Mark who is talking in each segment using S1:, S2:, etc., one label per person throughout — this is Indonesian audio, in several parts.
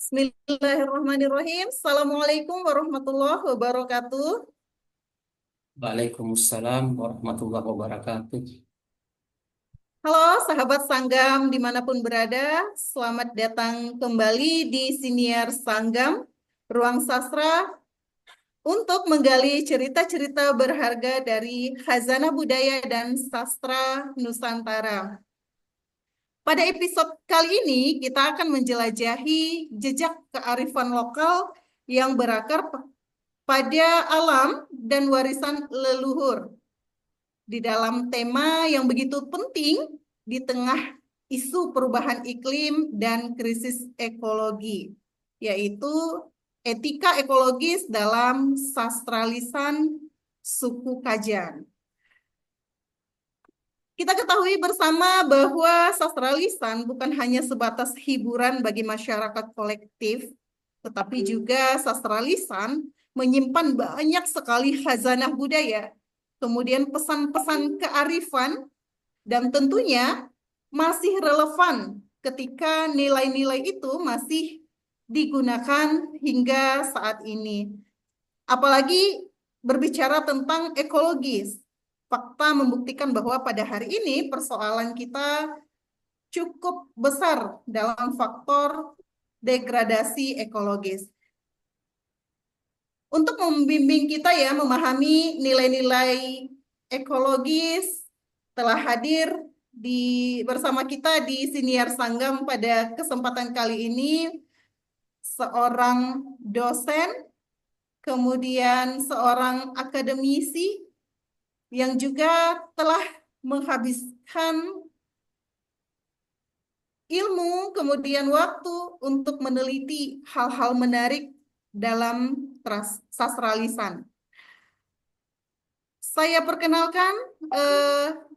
S1: Bismillahirrahmanirrahim. Assalamualaikum warahmatullahi wabarakatuh.
S2: Waalaikumsalam warahmatullahi wabarakatuh.
S1: Halo sahabat Sanggam dimanapun berada, selamat datang kembali di Siniar Sanggam, Ruang Sastra untuk menggali cerita-cerita berharga dari khazanah budaya dan sastra Nusantara. Pada episode kali ini kita akan menjelajahi jejak kearifan lokal yang berakar pada alam dan warisan leluhur di dalam tema yang begitu penting di tengah isu perubahan iklim dan krisis ekologi, yaitu etika ekologis dalam sastra lisan suku Kajang. Kita ketahui bersama bahwa sastra lisan bukan hanya sebatas hiburan bagi masyarakat kolektif, tetapi juga sastra lisan menyimpan banyak sekali khazanah budaya, kemudian pesan-pesan kearifan, dan tentunya masih relevan ketika nilai-nilai itu masih digunakan hingga saat ini. Apalagi berbicara tentang ekologis, fakta membuktikan bahwa pada hari ini persoalan kita cukup besar dalam faktor degradasi ekologis. Untuk membimbing kita ya memahami nilai-nilai ekologis, telah hadir bersama kita di Siniar Sanggam pada kesempatan kali ini seorang dosen, kemudian seorang akademisi yang juga telah menghabiskan ilmu, kemudian waktu untuk meneliti hal-hal menarik dalam sastra lisan. Saya perkenalkan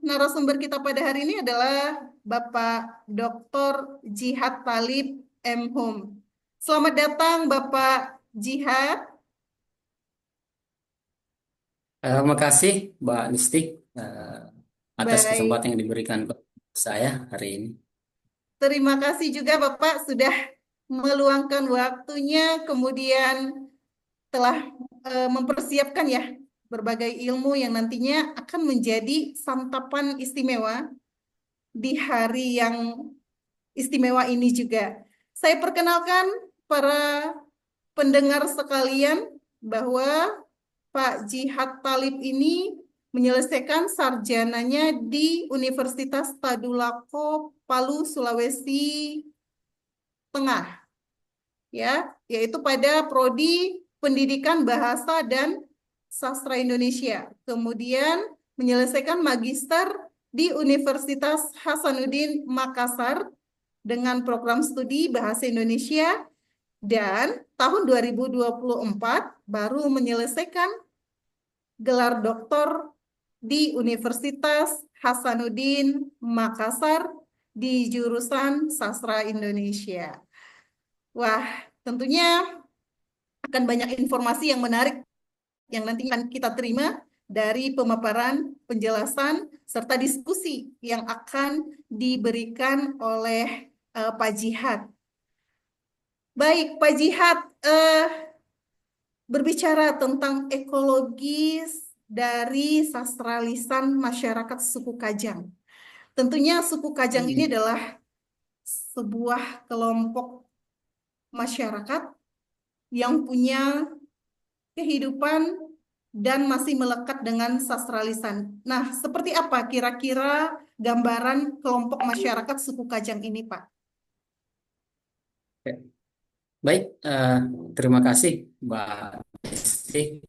S1: narasumber kita pada hari ini adalah Bapak Dr. Jihad Talib M. Hum. Selamat datang Bapak Jihad.
S2: Terima kasih Mbak Listik eh, atas
S1: Baik,
S2: kesempatan yang diberikan ke saya hari ini.
S1: terima kasih juga Bapak sudah meluangkan waktunya, kemudian telah mempersiapkan ya berbagai ilmu yang nantinya akan menjadi santapan istimewa di hari yang istimewa ini juga. Saya perkenalkan para pendengar sekalian bahwa Pak Jihad Talib ini menyelesaikan sarjananya di Universitas Tadulako, Palu, Sulawesi Tengah, ya, yaitu pada prodi Pendidikan Bahasa dan Sastra Indonesia. Kemudian menyelesaikan magister di Universitas Hasanuddin Makassar dengan program studi Bahasa Indonesia dan tahun 2024 baru menyelesaikan gelar doktor di Universitas Hasanuddin Makassar di jurusan Sastra Indonesia. Wah, tentunya akan banyak informasi yang menarik yang nanti akan kita terima dari pemaparan, penjelasan, serta diskusi yang akan diberikan oleh Pak Jihad. Baik, Pak Jihad, berbicara tentang ekologis dari sastra lisan masyarakat suku Kajang. Tentunya suku Kajang ini
S2: Hmm.
S1: adalah sebuah kelompok masyarakat yang punya kehidupan dan masih melekat dengan sastra lisan. Nah, seperti apa kira-kira gambaran kelompok masyarakat suku Kajang ini, Pak?
S2: Oke. Baik, terima kasih Mbak Listik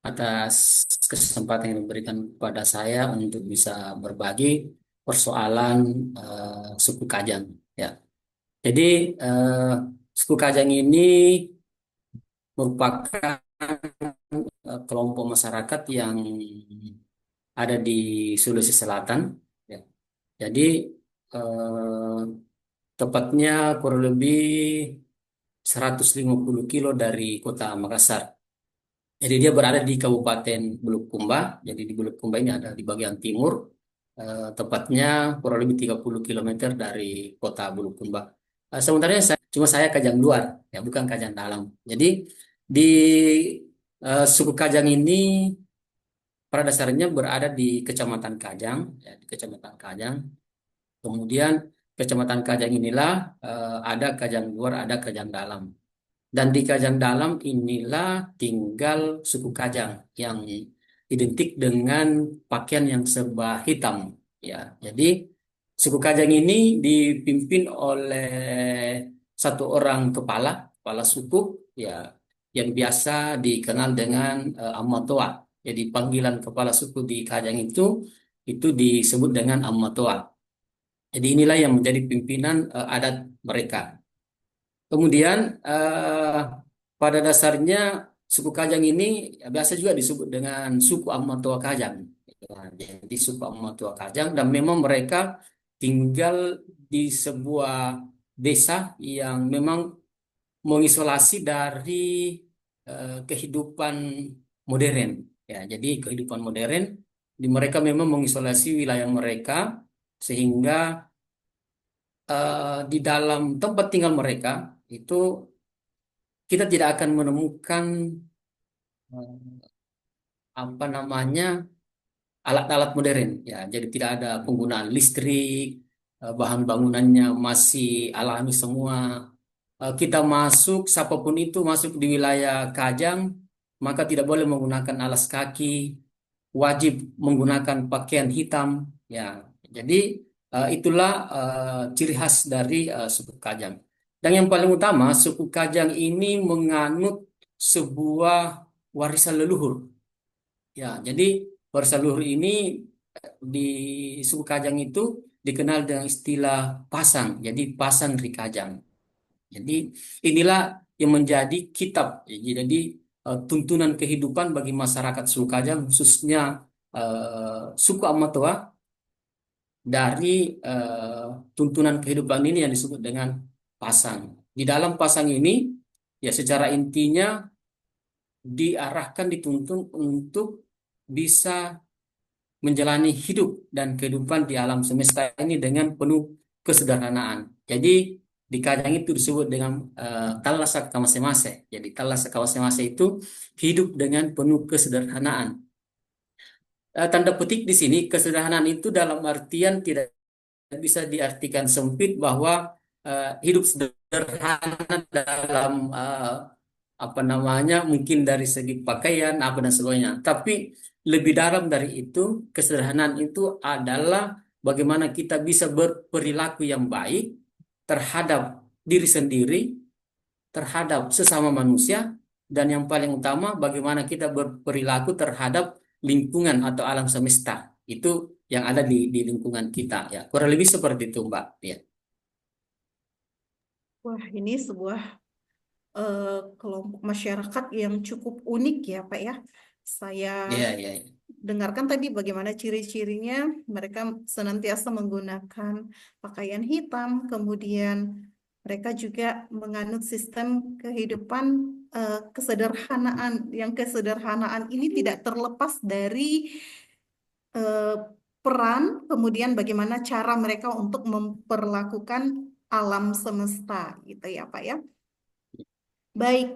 S2: atas kesempatan yang diberikan kepada saya untuk bisa berbagi persoalan suku Kajang. Ya, jadi eh, suku Kajang ini merupakan kelompok masyarakat yang ada di Sulawesi Selatan. Ya. Jadi eh, tepatnya kurang lebih 150 kilo dari kota Makassar. Jadi dia berada di Kabupaten Bulukumba. Jadi di Bulukumba ini ada di bagian timur, tepatnya kurang lebih 30 kilometer dari kota Bulukumba. Sementara saya Kajang luar, ya bukan Kajang dalam. Jadi di suku Kajang ini pada dasarnya berada di Kecamatan Kajang, ya, di Kecamatan Kajang. Kemudian Kecamatan Kajang inilah ada Kajang luar, ada Kajang dalam. Dan di Kajang dalam inilah tinggal suku Kajang yang identik dengan pakaian yang serba hitam. Ya, jadi suku Kajang ini dipimpin oleh satu orang kepala suku, ya, yang biasa dikenal dengan Amatoa. Jadi panggilan kepala suku di Kajang itu disebut dengan Amatoa. Jadi inilah yang menjadi pimpinan adat mereka. Kemudian pada dasarnya suku Kajang ini biasa juga disebut dengan suku Amatoa Kajang. Ya, jadi suku Amatoa Kajang dan memang mereka tinggal di sebuah desa yang memang mengisolasi dari kehidupan modern. Ya, jadi kehidupan modern di mereka memang mengisolasi wilayah mereka sehingga di dalam tempat tinggal mereka itu kita tidak akan menemukan eh, apa namanya alat-alat modern, ya jadi tidak ada penggunaan listrik, bahan bangunannya masih alami semua. Kita masuk siapapun itu masuk di wilayah Kajang maka tidak boleh menggunakan alas kaki, wajib menggunakan pakaian hitam, ya jadi itulah ciri khas dari suku Kajang. Dan yang paling utama, suku Kajang ini menganut sebuah warisan leluhur. Ya, jadi warisan leluhur ini di suku Kajang itu dikenal dengan istilah pasang. Jadi pasang Ri Kajang. Jadi inilah yang menjadi kitab. Jadi tuntunan kehidupan bagi masyarakat suku Kajang, khususnya suku Amatoa dari tuntunan kehidupan ini yang disebut dengan pasang. Di dalam pasang ini, ya secara intinya diarahkan dituntun untuk bisa menjalani hidup dan kehidupan di alam semesta ini dengan penuh kesederhanaan. Jadi di Kajang itu disebut dengan talasa kawasemase. Jadi talasa kawasemase itu hidup dengan penuh kesederhanaan. Tanda petik di sini kesederhanaan itu dalam artian tidak bisa diartikan sempit bahwa hidup sederhana dalam apa namanya mungkin dari segi pakaian apa dan sebagainya. Tapi lebih dalam dari itu, kesederhanaan itu adalah bagaimana kita bisa berperilaku yang baik terhadap diri sendiri, terhadap sesama manusia, dan yang paling utama bagaimana kita berperilaku terhadap lingkungan atau alam semesta. Itu yang ada di lingkungan kita ya. Kurang lebih seperti itu, Mbak. Ya.
S1: Wah, ini sebuah kelompok masyarakat yang cukup unik ya, Pak ya. Saya
S2: Iya, iya, iya.
S1: dengarkan tadi bagaimana ciri-cirinya mereka senantiasa menggunakan pakaian hitam, kemudian mereka juga menganut sistem kehidupan kesederhanaan, yang kesederhanaan ini tidak terlepas dari eh, peran, kemudian bagaimana cara mereka untuk memperlakukan alam semesta, gitu ya, Pak ya. Baik,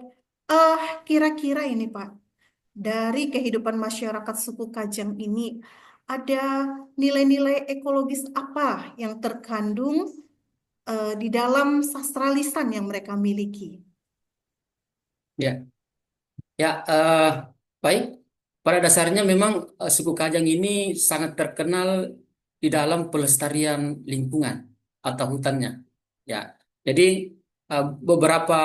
S1: kira-kira ini Pak, dari kehidupan masyarakat suku Kajang ini, ada nilai-nilai ekologis apa yang terkandung di dalam sastra lisan yang mereka miliki?
S2: Ya, ya, baik. Pada dasarnya memang suku Kajang ini sangat terkenal di dalam pelestarian lingkungan atau hutannya. Ya, jadi beberapa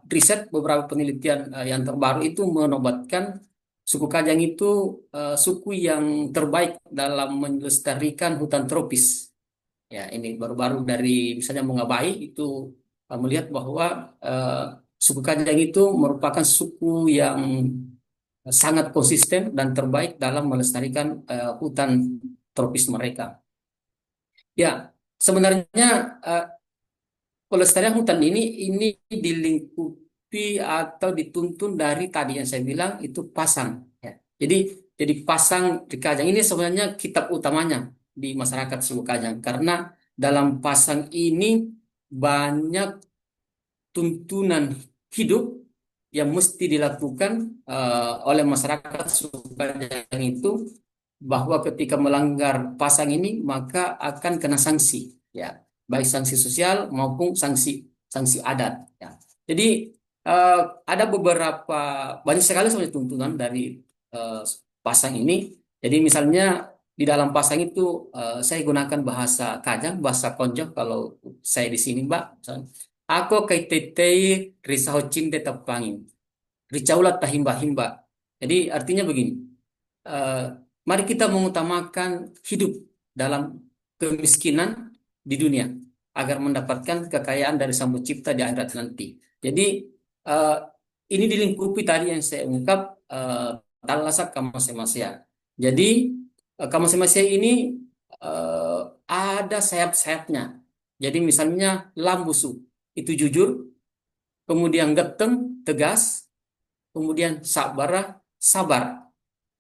S2: riset, beberapa penelitian yang terbaru itu menobatkan suku Kajang itu suku yang terbaik dalam melestarikan hutan tropis. Ya, ini baru-baru dari misalnya Mongabai itu melihat bahwa eh, suku Kajang itu merupakan suku yang sangat konsisten dan terbaik dalam melestarikan hutan tropis mereka. Ya, sebenarnya eh, pelestarian hutan ini dilingkupi atau dituntun dari tadi yang saya bilang itu pasang. Ya. Jadi pasang di Kajang ini sebenarnya kitab utamanya di masyarakat suku Kajang karena dalam pasang ini banyak tuntunan hidup yang mesti dilakukan oleh masyarakat Sukajang itu, bahwa ketika melanggar pasang ini maka akan kena sanksi, ya, baik sanksi sosial maupun sanksi sanksi adat, ya. Jadi eh, ada beberapa, banyak sekali sebenarnya tuntunan dari eh, pasang ini. Jadi misalnya di dalam pasang itu saya gunakan bahasa Kajang, bahasa Konjo kalau saya di sini, Mbak. Ako kay tetei risahocin tetap pangin. Ricaulat tahimba-himba. Jadi artinya begini, eh, mari kita mengutamakan hidup dalam kemiskinan di dunia agar mendapatkan kekayaan dari Sang Pencipta di akhirat nanti. Jadi eh, ini dilingkupi tadi yang saya ungkap, talasak kamasemasia. Jadi kamasemasia ini eh, ada sayap-sayapnya. Jadi misalnya lambusu itu jujur, kemudian geteng tegas, kemudian sabara sabar,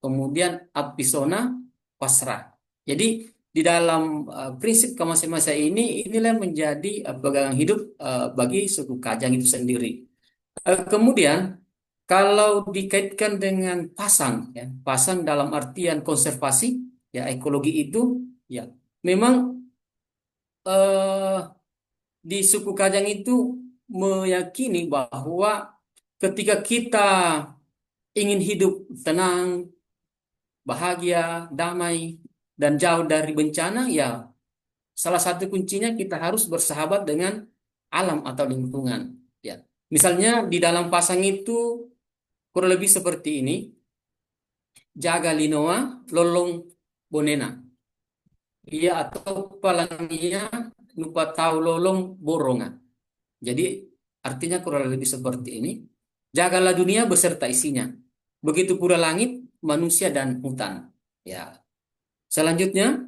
S2: kemudian apisona pasrah. Jadi di dalam prinsip kemasing-masing inilah menjadi pegangan hidup bagi suku Kajang itu sendiri. Kemudian kalau dikaitkan dengan pasang, ya, pasang dalam artian konservasi, ya, ekologi itu, ya, memang eh, di suku Kajang itu meyakini bahwa ketika kita ingin hidup tenang, bahagia, damai, dan jauh dari bencana, ya salah satu kuncinya kita harus bersahabat dengan alam atau lingkungan. Ya, misalnya di dalam pasang itu kurang lebih seperti ini: jaga linoa, lolong bonena. Iya, atau palangia lupa tahu lolong boronga. Jadi artinya kurang lebih seperti ini: jagalah dunia beserta isinya. Begitu pula langit, manusia dan hutan. Ya, selanjutnya,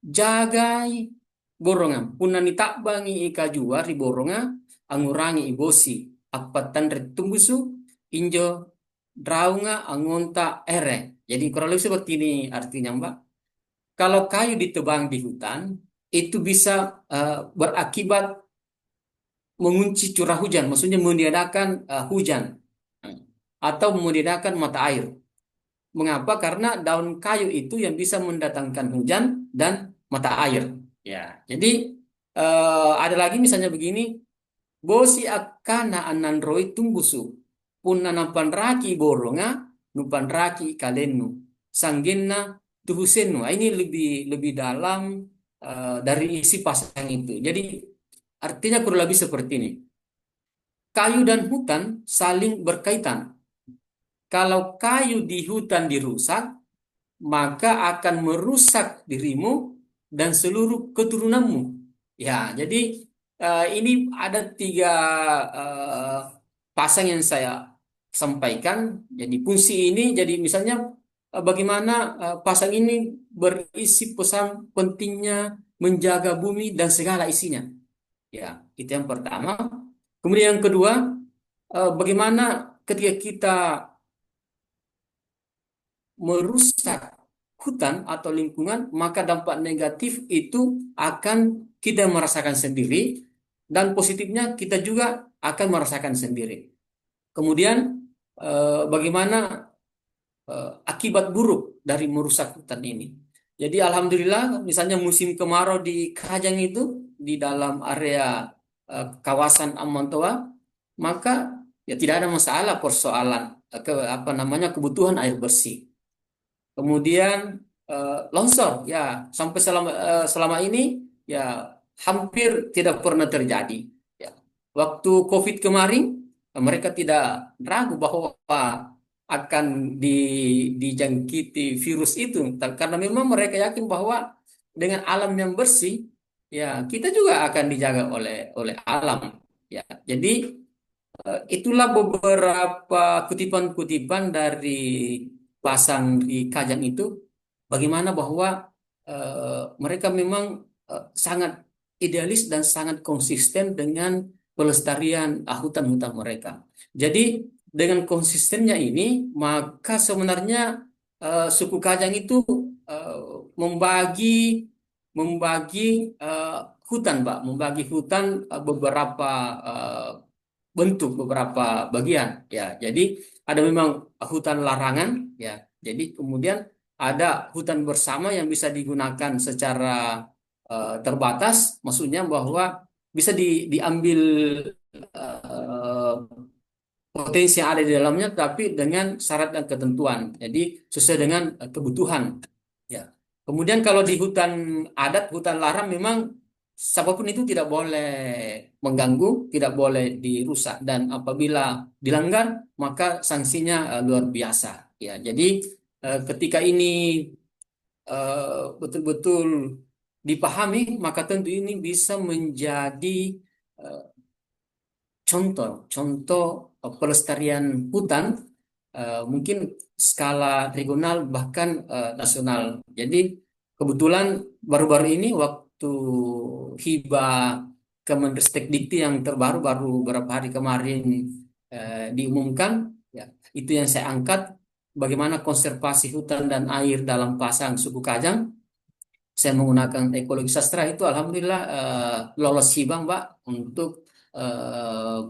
S2: jagai boronga. Punani takbangi ika jua ri boronga, angurangi ibosi. Apatan retumbusu, injo draunga angonta ere. Jadi kurang lebih seperti ini artinya, Mbak. Kalau kayu ditebang di hutan, itu bisa berakibat mengunci curah hujan, maksudnya meniadakan hujan atau meniadakan mata air. Mengapa? Karena daun kayu itu yang bisa mendatangkan hujan dan mata air. Ya, jadi ada lagi misalnya begini: bosi akana anandroi tumbusu, pun nanapan raki boronga, nupan raki kalenu, sanggenna tuhusenu. Nah, ini lebih lebih dalam dari isi pasang itu. Jadi artinya kurang lebih seperti ini: kayu dan hutan saling berkaitan. Kalau kayu di hutan dirusak, maka akan merusak dirimu dan seluruh keturunanmu. Ya, jadi ini ada tiga eh, pasang yang saya sampaikan. Jadi fungsi ini, jadi misalnya bagaimana pasang ini berisi pesan pentingnya menjaga bumi dan segala isinya. Ya, itu yang pertama. Kemudian yang kedua, bagaimana ketika kita merusak hutan atau lingkungan, maka dampak negatif itu akan kita merasakan sendiri, dan positifnya kita juga akan merasakan sendiri. Kemudian bagaimana akibat buruk dari merusak hutan ini. Jadi alhamdulillah, misalnya musim kemarau di Kajang itu, di dalam area kawasan Amantoa, maka ya tidak ada masalah persoalan apa namanya, kebutuhan air bersih. Kemudian longsor, ya, sampai selama ini ya hampir tidak pernah terjadi. Ya. Waktu COVID kemarin, mereka tidak ragu bahwa akan dijangkiti virus itu, karena memang mereka yakin bahwa dengan alam yang bersih, ya kita juga akan dijaga oleh oleh alam. Ya, jadi itulah beberapa kutipan-kutipan dari pasang di Kajang itu, bagaimana bahwa mereka memang sangat idealis dan sangat konsisten dengan pelestarian hutan-hutan mereka. Jadi dengan konsistennya ini, maka sebenarnya suku Kajang itu eh, membagi membagi hutan, Pak, membagi hutan beberapa eh, bentuk, beberapa bagian. Ya, jadi ada memang hutan larangan, ya. Jadi kemudian ada hutan bersama yang bisa digunakan secara terbatas, maksudnya bahwa bisa diambil eh, potensi yang ada di dalamnya, tapi dengan syarat dan ketentuan. Jadi sesuai dengan kebutuhan. Ya. Kemudian kalau di hutan adat, hutan larang memang siapapun itu tidak boleh mengganggu, tidak boleh dirusak, dan apabila dilanggar maka sanksinya luar biasa. Ya, jadi ketika ini betul-betul dipahami, maka tentu ini bisa menjadi eh, contoh pelestarian hutan, mungkin skala regional bahkan nasional. Jadi kebetulan baru-baru ini waktu hibah Kemendristek Dikti yang terbaru baru beberapa hari kemarin diumumkan, ya, itu yang saya angkat bagaimana konservasi hutan dan air dalam pasang suku Kajang. Saya menggunakan ekologi sastra itu alhamdulillah lolos hibah, Mbak, untuk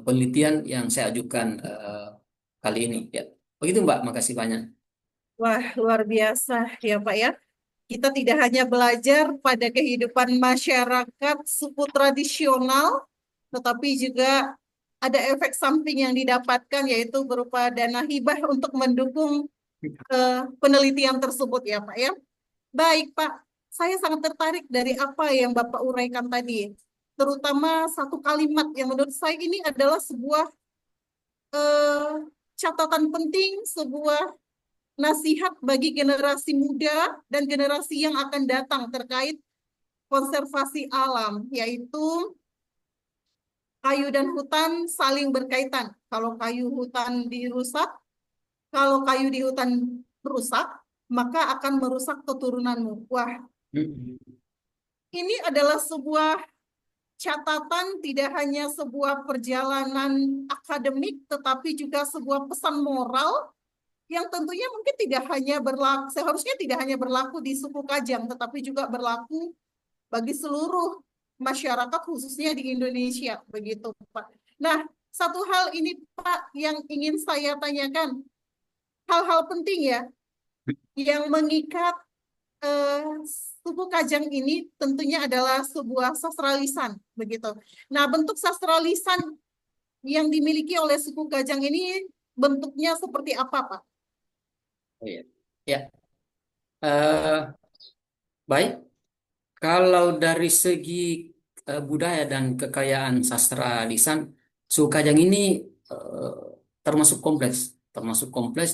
S2: penelitian yang saya ajukan kali ini. Ya. Begitu, Mbak. Makasih banyak.
S1: Wah, luar biasa ya Pak ya. Kita tidak hanya belajar pada kehidupan masyarakat suku tradisional, tetapi juga ada efek samping yang didapatkan, yaitu berupa dana hibah untuk mendukung penelitian tersebut ya Pak ya. Baik Pak, saya sangat tertarik dari apa yang Bapak uraikan tadi, terutama satu kalimat yang menurut saya ini adalah sebuah eh, catatan penting, sebuah nasihat bagi generasi muda dan generasi yang akan datang terkait konservasi alam, yaitu kayu dan hutan saling berkaitan. Kalau kayu hutan dirusak, kalau kayu di hutan rusak, maka akan merusak keturunanmu. Wah,
S2: Mm.
S1: ini adalah sebuah catatan, tidak hanya sebuah perjalanan akademik, tetapi juga sebuah pesan moral yang tentunya mungkin tidak hanya berlaku, seharusnya tidak hanya berlaku di suku Kajang, tetapi juga berlaku bagi seluruh masyarakat khususnya di Indonesia, begitu Pak. Nah, satu hal ini Pak yang ingin saya tanyakan, hal-hal penting ya yang mengikat eh, suku Kajang ini tentunya adalah sebuah sastra lisan, begitu. Nah, bentuk sastra lisan yang dimiliki oleh suku Kajang ini bentuknya seperti apa, Pak?
S2: Oh, iya. Ya. Baik. Kalau dari segi budaya dan kekayaan sastra lisan, suku Kajang ini eh, termasuk kompleks,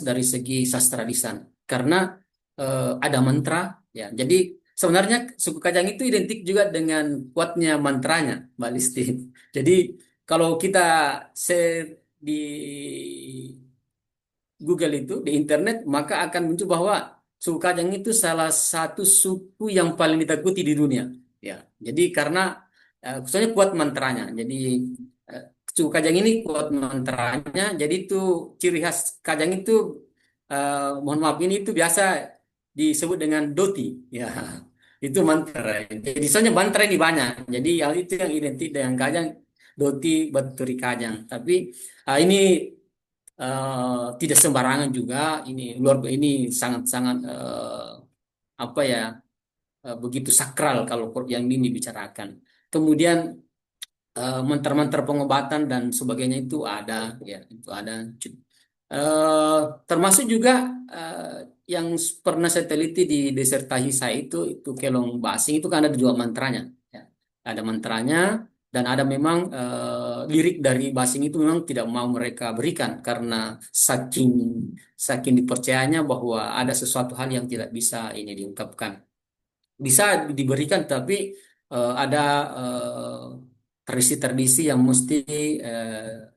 S2: dari segi sastra lisan, karena ada mantra, ya. Jadi sebenarnya suku Kajang itu identik juga dengan kuatnya mantranya, Mbak Listi. Jadi kalau kita di Google itu di internet, maka akan muncul bahwa suku Kajang itu salah satu suku yang paling ditakuti di dunia. Ya, jadi karena khususnya kuat mantranya. Jadi eh, suku Kajang ini kuat mantranya. Jadi itu ciri khas Kajang itu, mohon maaf, ini itu biasa disebut dengan doti. Ya, itu mantra. Jadi soalnya mantra ini banyak. Jadi hal itu yang identik dengan Kajang, doti, baturi Kajang. Tapi ini tidak sembarangan juga, ini sangat-sangat apa ya, begitu sakral kalau yang ini dibicarakan. Kemudian mantra-mantra pengobatan dan sebagainya itu ada, ya, itu ada. Eh, Termasuk juga yang pernah saya teliti di disertasi saya itu kelong basing itu kan ada dua mantranya, ya. Ada mantranya, dan ada memang lirik dari basing itu memang tidak mau mereka berikan karena saking saking dipercayanya bahwa ada sesuatu hal yang tidak bisa ini diungkapkan. Bisa diberikan, tapi ada tradisi-tradisi yang mesti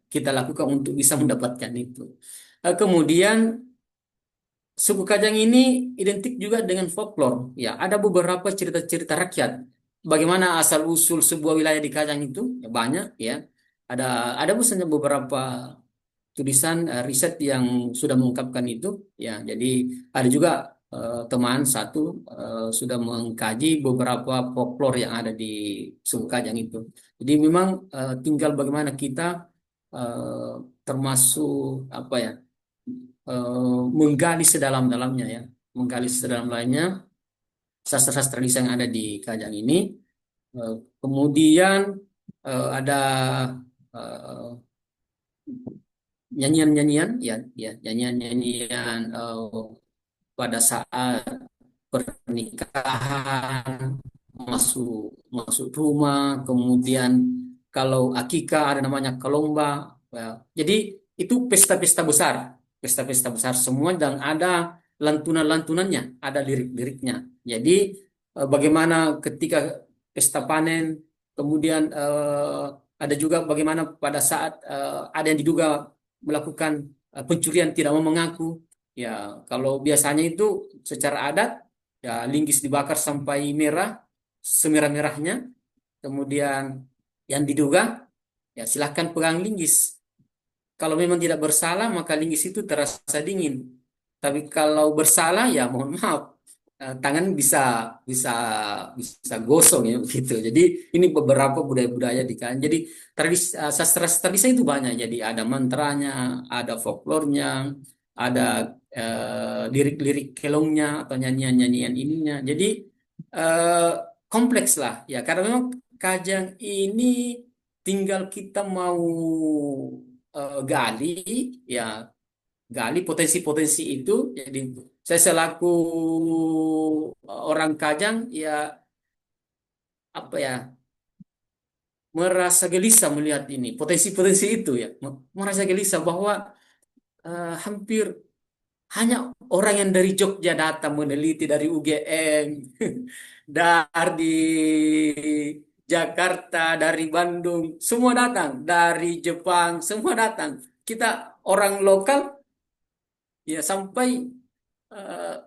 S2: kita lakukan untuk bisa mendapatkan itu. Kemudian suku Kajang ini identik juga dengan folklore. Ya, ada beberapa cerita-cerita rakyat. Bagaimana asal-usul sebuah wilayah di Kajang itu? Ya, banyak, ya. Ada ada misalnya beberapa tulisan riset yang sudah mengungkapkan itu. Ya, jadi ada juga teman satu sudah mengkaji beberapa folklore yang ada di Suku Kajang itu. Jadi memang tinggal bagaimana kita eh, termasuk apa ya menggali sedalam-dalamnya ya, menggali sedalam-dalamnya sastra-sastra lisan yang ada di Kajang ini. Kemudian ada eh, nyanyian-nyanyian ya, ya nyanyian-nyanyian pada saat pernikahan, masuk masuk rumah, kemudian kalau akikah ada namanya kalomba. Ya. Jadi itu pesta-pesta besar, pesta-pesta besar semua dan ada lantunan-lantunannya, ada lirik-liriknya. Jadi bagaimana ketika pesta panen, kemudian ada juga bagaimana pada saat ada yang diduga melakukan pencurian tidak mau mengaku. Ya, kalau biasanya itu secara adat ya linggis dibakar sampai merah, semerah-merahnya. Kemudian yang diduga ya silahkan pegang linggis. Kalau memang tidak bersalah maka linggis itu terasa dingin. Tapi kalau bersalah ya mohon maaf tangan bisa bisa bisa gosong ya begitu. Jadi ini beberapa budaya-budaya di kan. Jadi tradisi sastra tradisi itu banyak. Jadi ada mantranya, ada folklornya, ada lirik-lirik kelongnya atau nyanyian-nyanyian ininya. Jadi eh, kompleks lah ya karena memang Kajang ini tinggal kita mau gali ya gali potensi-potensi itu. Jadi saya selaku orang Kajang ya apa ya merasa gelisah melihat ini potensi-potensi itu ya merasa gelisah bahwa hampir hanya orang yang dari Jogja datang meneliti dari UGM dari Jakarta dari Bandung semua datang dari Jepang semua datang kita orang lokal ya sampai eh,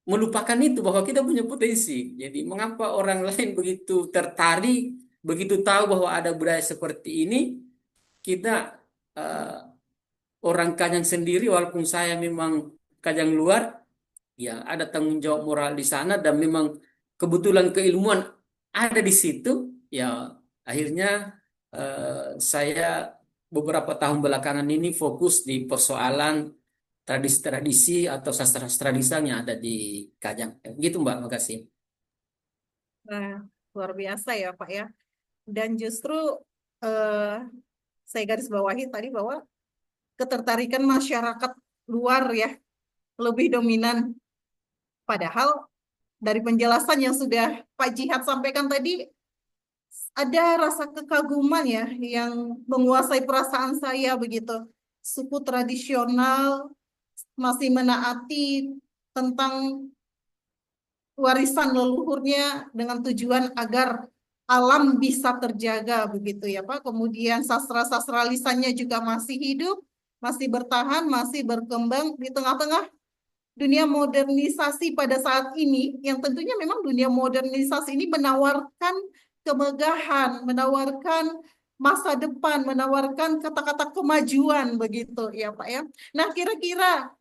S2: melupakan itu bahwa kita punya potensi. Jadi mengapa orang lain begitu tertarik, begitu tahu bahwa ada budaya seperti ini, kita eh, orang Kajang sendiri, walaupun saya memang Kajang luar, ya ada tanggung jawab moral di sana dan memang kebetulan keilmuan ada di situ, ya akhirnya saya beberapa tahun belakangan ini fokus di persoalan tradisi-tradisi atau sastra-sastra lisan yang ada di Kajang. Gitu Mbak, makasih.
S1: Nah, luar biasa ya Pak ya. Dan justru eh, saya garis bawahi tadi bahwa ketertarikan masyarakat luar ya lebih dominan. Padahal dari penjelasan yang sudah Pak Jihad sampaikan tadi, ada rasa kekaguman ya yang menguasai perasaan saya begitu. Suku tradisional masih menaati tentang warisan leluhurnya dengan tujuan agar alam bisa terjaga begitu ya Pak. Kemudian sastra-sastra lisannya juga masih hidup, masih bertahan, masih berkembang di tengah-tengah dunia modernisasi pada saat ini, yang tentunya memang dunia modernisasi ini menawarkan kemegahan, menawarkan masa depan, menawarkan kata-kata kemajuan begitu ya Pak ya. Nah, kira-kira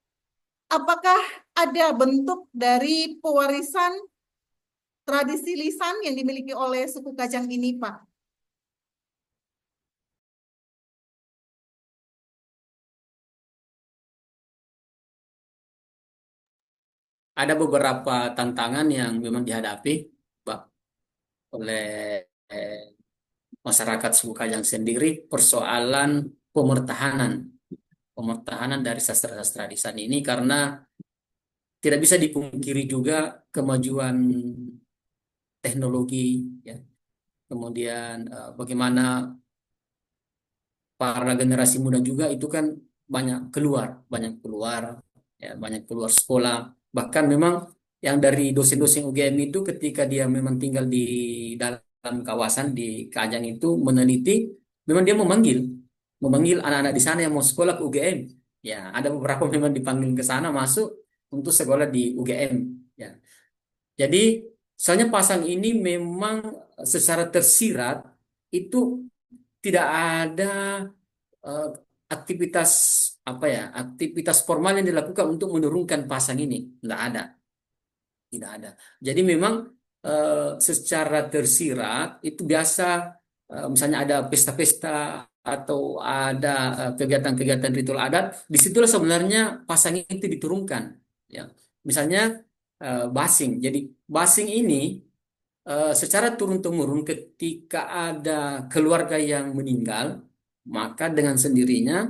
S1: apakah ada bentuk dari pewarisan tradisi lisan yang dimiliki oleh suku Kajang ini, Pak?
S2: Ada beberapa tantangan yang memang dihadapi Mbak, oleh eh, masyarakat suku Kajang sendiri, persoalan pemertahanan, pemertahanan dari sastra-sastra lisan ini karena tidak bisa dipungkiri juga kemajuan teknologi, ya. Kemudian bagaimana para generasi muda juga itu kan banyak keluar, ya, banyak keluar sekolah. Bahkan memang yang dari dosen-dosen UGM itu ketika dia memang tinggal di dalam kawasan di Kajang itu meneliti, memang dia memanggil anak-anak di sana yang mau sekolah ke UGM. Ya, ada beberapa memang dipanggil ke sana masuk untuk sekolah di UGM. Ya, jadi soalnya pasang ini memang secara tersirat itu tidak ada eh, aktivitas apa ya, aktivitas formal yang dilakukan untuk menurunkan pasang ini, nggak ada, tidak ada. Jadi memang secara tersirat itu biasa, misalnya ada pesta-pesta atau ada kegiatan-kegiatan ritual adat, disitulah sebenarnya pasang itu diturunkan. Ya, misalnya basing. Jadi basing ini secara turun-temurun ketika ada keluarga yang meninggal, maka dengan sendirinya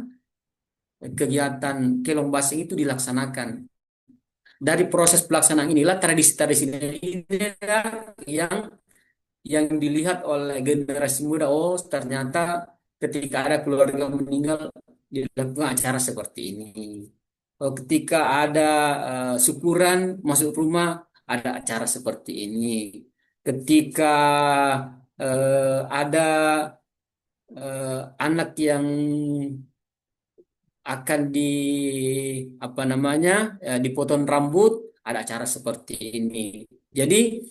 S2: kegiatan kelong basing itu dilaksanakan. Dari proses pelaksanaan inilah tradisi-tradisi ini yang dilihat oleh generasi muda. Oh, ternyata ketika ada keluarga meninggal dilakukan acara seperti ini. Oh, ketika ada syukuran masuk rumah ada acara seperti ini. Ketika ada anak yang akan apa namanya, dipotong rambut, ada acara seperti ini. Jadi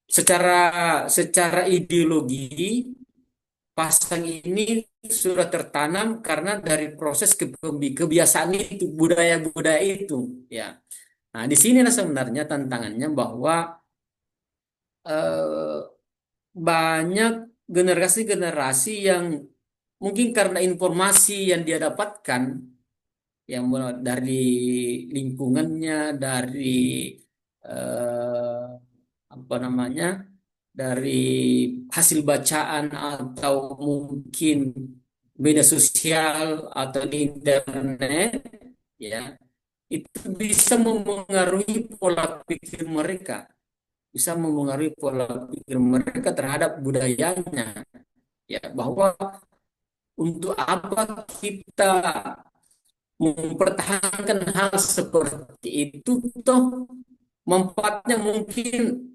S2: secara secara ideologi pasang ini sudah tertanam karena dari proses kebiasaan itu, budaya-budaya itu, ya. Nah, di sinilah sebenarnya tantangannya bahwa eh, banyak generasi-generasi yang mungkin karena informasi yang dia dapatkan, yang dari lingkungannya, dari eh, apa namanya, dari hasil bacaan atau mungkin media sosial atau di internet, ya, itu bisa memengaruhi pola pikir mereka, bisa memengaruhi pola pikir mereka terhadap budayanya, ya, bahwa untuk apa kita mempertahankan hal seperti itu, toh manfaatnya mungkin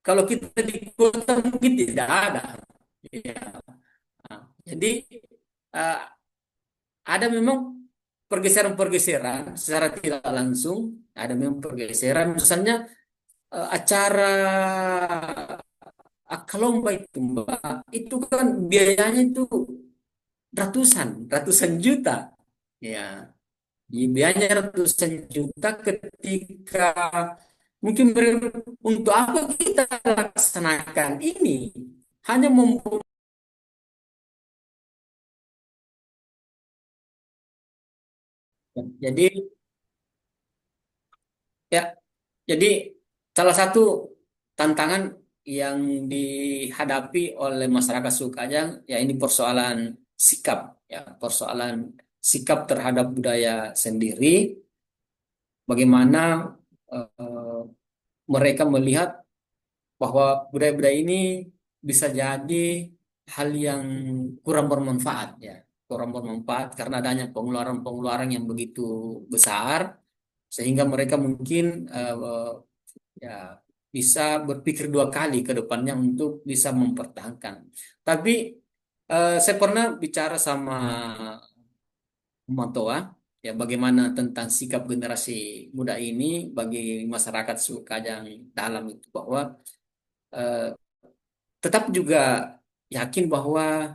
S2: kalau kita di kota mungkin tidak ada. Ya. Nah, jadi eh, ada memang pergeseran-pergeseran secara tidak langsung, ada memang pergeseran. Misalnya acara akad lomba itu, Mbak, itu kan biayanya itu ratusan juta. Ya, biayanya ratusan juta ketika mungkin untuk apa kita laksanakan ini? Hanya jadi ya, jadi salah satu tantangan yang dihadapi oleh masyarakat Sukajang, ya ini persoalan sikap, ya, persoalan sikap terhadap budaya sendiri. Bagaimana eh, mereka melihat bahwa budaya-budaya ini bisa jadi hal yang kurang bermanfaat, ya, kurang bermanfaat karena adanya pengeluaran-pengeluaran yang begitu besar, sehingga mereka mungkin ya bisa berpikir dua kali ke depannya untuk bisa mempertahankan. Tapi saya pernah bicara sama Matoa, ya, bagaimana tentang sikap generasi muda ini bagi masyarakat Sukajang dalam itu, bahwa eh, tetap juga yakin bahwa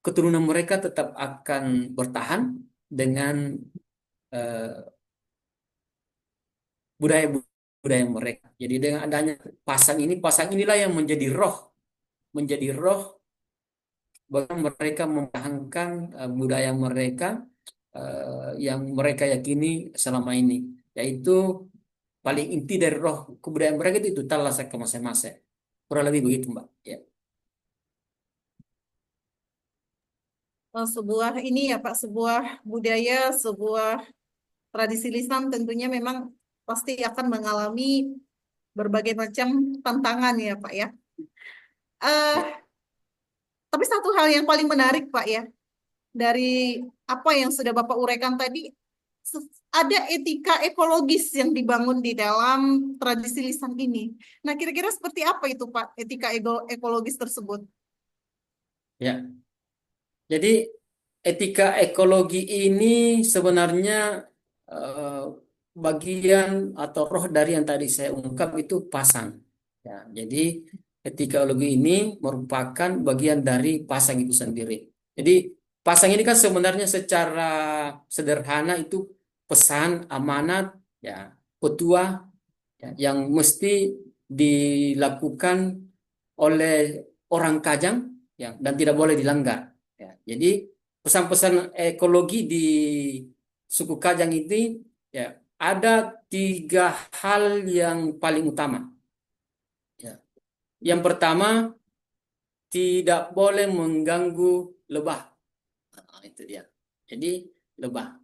S2: keturunan mereka tetap akan bertahan dengan eh, budaya mereka. Jadi dengan adanya pasang inilah yang menjadi roh bagaimana mereka mempertahankan budaya mereka yang mereka yakini selama ini, yaitu paling inti dari roh kebudayaan mereka itu talasa ke masa-masa. Kurang lebih begitu, Mbak. Ya,
S1: Sebuah ini ya Pak, sebuah budaya, sebuah tradisi lisan tentunya memang pasti akan mengalami berbagai macam tantangan ya Pak ya.
S2: ya,
S1: Eh, tapi satu hal yang paling menarik Pak ya, dari apa yang sudah Bapak uraikan tadi, ada etika ekologis yang dibangun di dalam tradisi lisan ini. Nah, kira-kira seperti apa itu Pak, etika ekologis tersebut?
S2: ya. Jadi etika ekologi ini sebenarnya eh, bagian atau roh dari yang tadi saya ungkap itu pasang. Ya, jadi etika ekologi ini merupakan bagian dari pasang itu sendiri. Jadi pasang ini kan sebenarnya secara sederhana itu pesan amanat ya petua ya, yang mesti dilakukan oleh orang Kajang ya dan tidak boleh dilanggar. Ya, jadi pesan-pesan ekologi di suku Kajang ini ya ada tiga hal yang paling utama. Ya. Yang pertama tidak boleh mengganggu lebah. Nah, itu dia. Jadi lebah.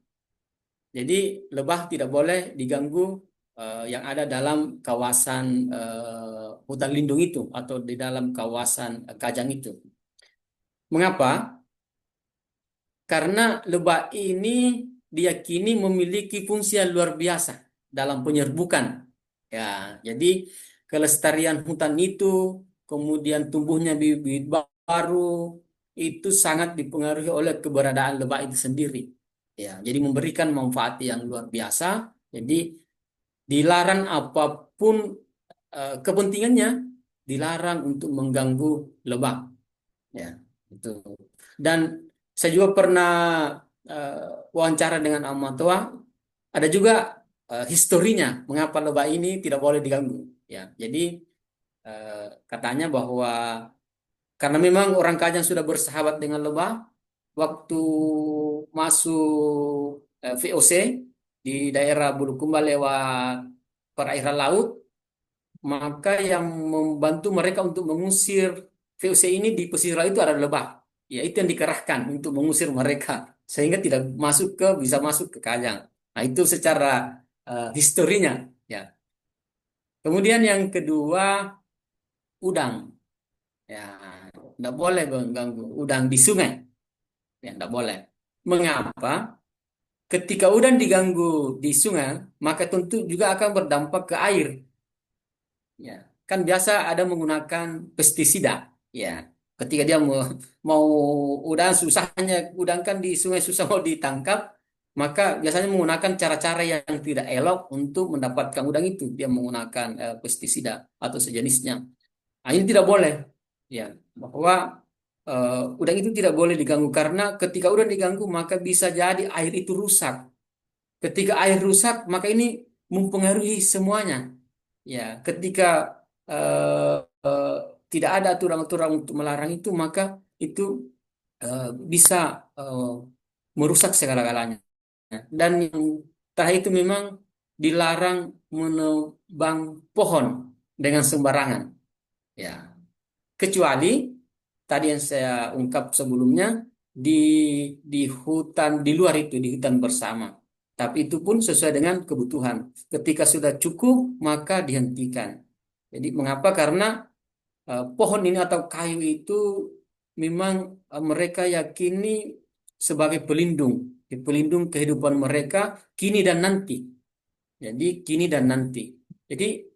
S2: Jadi lebah tidak boleh diganggu yang ada dalam kawasan hutan lindung itu atau di dalam kawasan Kajang itu. Mengapa? Karena lebah ini diyakini memiliki fungsi yang luar biasa dalam penyerbukan. Ya, jadi kelestarian hutan itu, kemudian tumbuhnya bibit baru itu sangat dipengaruhi oleh keberadaan lebah itu sendiri. Ya, jadi memberikan manfaat yang luar biasa. Jadi dilarang apapun kepentingannya, dilarang untuk mengganggu lebah. Ya, itu. Dan saya juga pernah wawancara dengan Amatoa, ada juga historinya mengapa lebah ini tidak boleh diganggu. Ya, jadi katanya bahwa karena memang orang Kajang sudah bersahabat dengan lebah, waktu masuk VOC di daerah Bulukumba lewat perairan laut, maka yang membantu mereka untuk mengusir VOC ini di pesisir laut itu adalah lebah. Ya, itu yang dikerahkan untuk mengusir mereka sehingga tidak bisa masuk ke Kajang. Nah, itu secara historinya ya. Kemudian yang kedua, udang. Ya, tidak boleh mengganggu udang di sungai. Ya, tidak boleh. Mengapa? Ketika udang diganggu di sungai, maka tentu juga akan berdampak ke air. Ya, kan biasa ada menggunakan pestisida. Ya, ketika dia mau udang susahnya, udang kan di sungai susah mau ditangkap, maka biasanya menggunakan cara-cara yang tidak elok untuk mendapatkan udang itu. Dia menggunakan pestisida atau sejenisnya. Nah, ini tidak boleh. Ya, bahwa udang itu tidak boleh diganggu karena ketika udang diganggu maka bisa jadi air itu rusak. Ketika air rusak, maka ini mempengaruhi semuanya. Ya, ketika eh, eh, tidak ada aturan-aturan untuk melarang itu, maka itu eh, bisa eh, merusak segala-galanya. Dan yang terakhir itu memang dilarang menebang pohon dengan sembarangan. Ya, kecuali tadi yang saya ungkap sebelumnya di hutan di luar itu di hutan bersama. Tapi itu pun sesuai dengan kebutuhan. Ketika sudah cukup maka dihentikan. Jadi mengapa? Karena pohon ini atau kayu itu memang mereka yakini sebagai pelindung, pelindung kehidupan mereka kini dan nanti. Jadi kini dan nanti. Jadi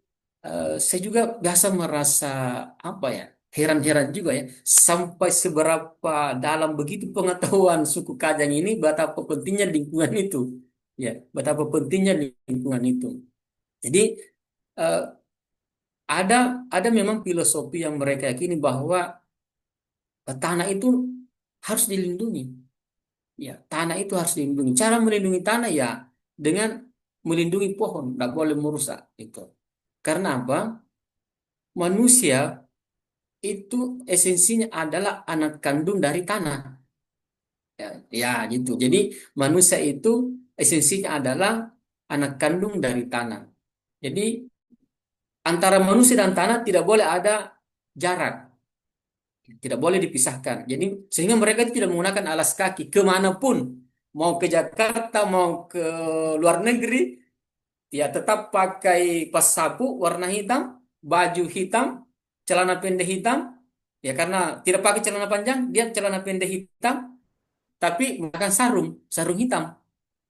S2: saya juga biasa merasa apa ya, heran-heran juga ya, sampai seberapa dalam begitu pengetahuan suku Kajang ini, betapa pentingnya lingkungan itu, ya, betapa pentingnya lingkungan itu. Jadi eh, ada memang filosofi yang mereka yakini bahwa tanah itu harus dilindungi, ya, tanah itu harus dilindungi. Cara melindungi tanah ya dengan melindungi pohon, tidak boleh merusak itu. Karena apa? Manusia itu esensinya adalah anak kandung dari tanah. Ya, ya gitu. Jadi manusia itu esensinya adalah anak kandung dari tanah. Jadi antara manusia dan tanah tidak boleh ada jarak, tidak boleh dipisahkan. Jadi sehingga mereka itu tidak menggunakan alas kaki kemanapun, mau ke Jakarta, mau ke luar negeri, ya tetap pakai pas sapu warna hitam, baju hitam, celana pendek hitam. Ya karena tidak pakai celana panjang, dia celana pendek hitam, tapi menggunakan sarung hitam.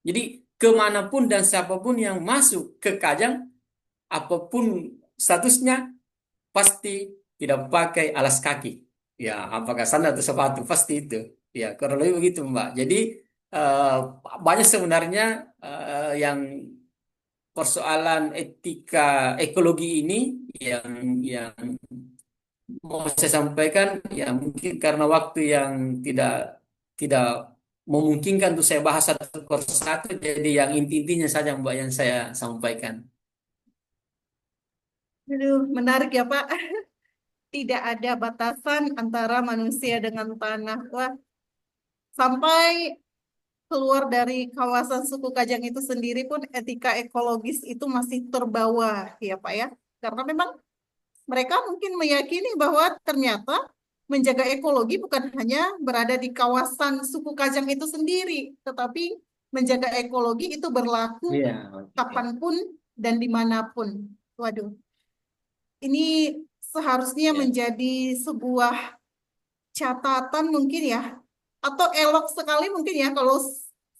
S2: Jadi kemanapun dan siapapun yang masuk ke Kajang, apapun statusnya, pasti tidak pakai alas kaki. Ya, apakah sandal atau sepatu, pasti itu. Ya, kurang lebih begitu, Mbak. Jadi eh, banyak sebenarnya yang persoalan etika ekologi ini yang mau saya sampaikan ya mungkin karena waktu yang tidak tidak memungkinkan untuk saya bahas satu persatu, jadi yang inti-intinya saja Mbak yang saya sampaikan.
S1: Aduh, menarik ya Pak. Tidak ada batasan antara manusia dengan tanah. Wah, sampai keluar dari kawasan suku Kajang itu sendiri pun etika ekologis itu masih terbawa ya Pak ya. Karena memang mereka mungkin meyakini bahwa ternyata menjaga ekologi bukan hanya berada di kawasan suku Kajang itu sendiri, tetapi menjaga ekologi itu berlaku
S2: Iya, oke.
S1: kapanpun dan dimanapun. Waduh, ini seharusnya
S2: Ya,
S1: menjadi sebuah catatan mungkin ya, atau elok sekali mungkin ya kalau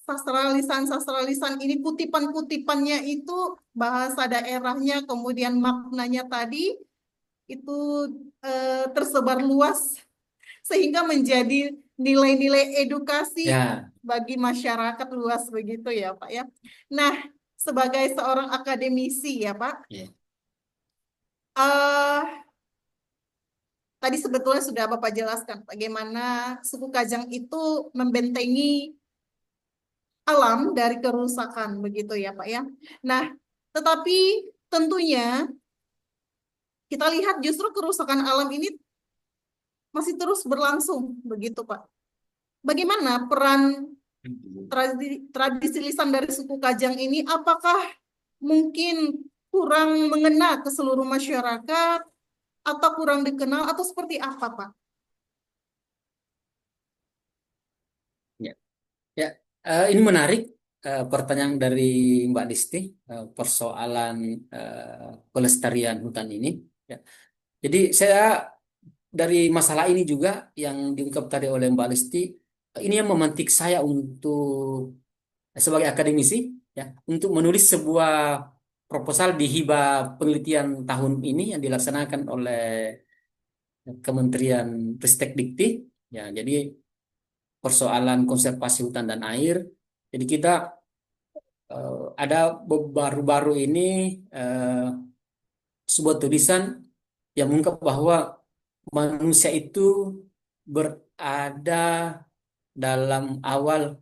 S1: sastra lisan ini kutipan-kutipannya itu bahasa daerahnya, kemudian maknanya tadi itu tersebar luas sehingga menjadi nilai-nilai edukasi
S2: ya,
S1: bagi masyarakat luas begitu ya Pak ya. Nah, sebagai seorang akademisi ya Pak,
S2: ya.
S1: eh tadi sebetulnya sudah Bapak jelaskan bagaimana suku Kajang itu membentengi alam dari kerusakan begitu ya Pak ya. Nah, tetapi tentunya kita lihat justru kerusakan alam ini masih terus berlangsung begitu Pak. Bagaimana peran tradisi lisan dari suku Kajang ini? Apakah mungkin kurang mengena ke seluruh masyarakat atau kurang dikenal atau seperti apa Pak?
S2: Ya. Ya, ini menarik, pertanyaan dari Mbak Disti, persoalan pelestarian hutan ini. Ya. Jadi saya dari masalah ini juga yang diungkap tadi oleh Mbak Disti, ini yang memantik saya untuk sebagai akademisi, ya, untuk menulis sebuah proposal di hibah penelitian tahun ini yang dilaksanakan oleh Kementerian Ristek Dikti. Ya, jadi persoalan konservasi hutan dan air. Jadi kita ada baru-baru ini eh, sebuah tulisan yang mengungkap bahwa manusia itu berada dalam awal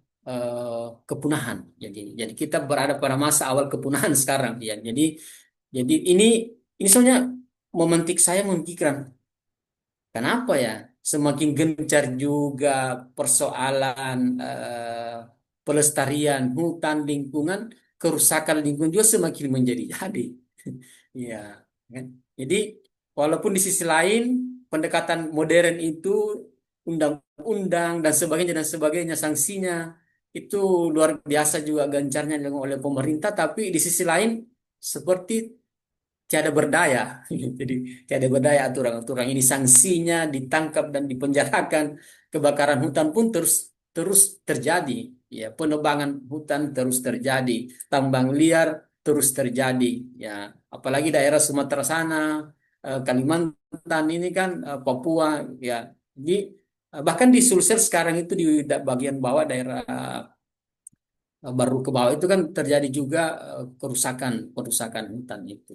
S2: kepunahan. Jadi kita berada pada masa awal kepunahan sekarang. Ya, jadi ini sebenarnya memantik saya memikirkan kenapa ya semakin gencar juga persoalan pelestarian hutan lingkungan, kerusakan lingkungan juga semakin menjadi-jadi. Iya, kan? Jadi walaupun di sisi lain pendekatan modern itu undang-undang dan sebagainya sanksinya itu luar biasa juga gencarnya dilakukan oleh pemerintah, tapi di sisi lain seperti tiada berdaya. Jadi tiada berdaya, aturan-aturan ini sanksinya ditangkap dan dipenjarakan, kebakaran hutan pun terus terus terjadi, ya, penebangan hutan terus terjadi, tambang liar terus terjadi, ya, apalagi daerah Sumatera sana, Kalimantan ini kan, Papua, ya. Jadi bahkan di Sulsel sekarang itu di bagian bawah daerah baru ke bawah itu kan terjadi juga kerusakan kerusakan hutan itu.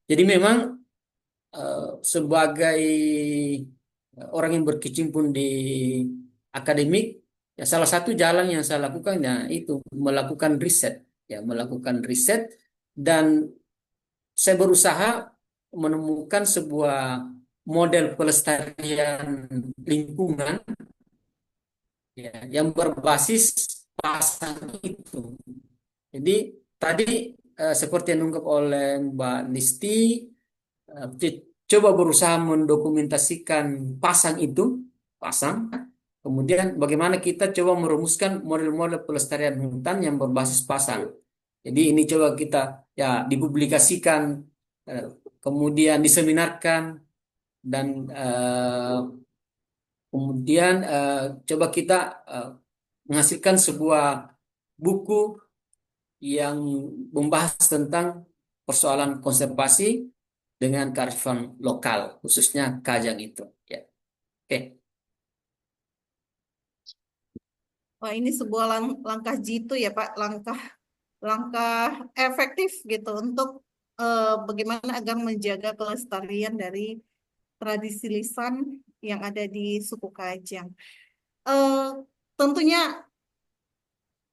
S2: Jadi memang sebagai orang yang berkecimpung di akademik, ya salah satu jalan yang saya lakukan ya itu melakukan riset, ya melakukan riset, dan saya berusaha menemukan sebuah model pelestarian lingkungan, ya, yang berbasis pasang itu. Jadi tadi seperti yang diungkap oleh Mbak Nisti, coba berusaha mendokumentasikan pasang itu, pasang. Kemudian bagaimana kita coba merumuskan model-model pelestarian hutan yang berbasis pasang. Jadi ini coba kita ya dipublikasikan, eh, kemudian diseminarkan, dan kemudian coba kita eh, menghasilkan sebuah buku yang membahas tentang persoalan konservasi dengan kearifan lokal, khususnya Kajang itu. Ya, oke.
S1: Wah, ini sebuah langkah jitu ya Pak, langkah langkah efektif gitu untuk bagaimana agar menjaga kelestarian dari tradisi lisan yang ada di suku Kajang. Eh, tentunya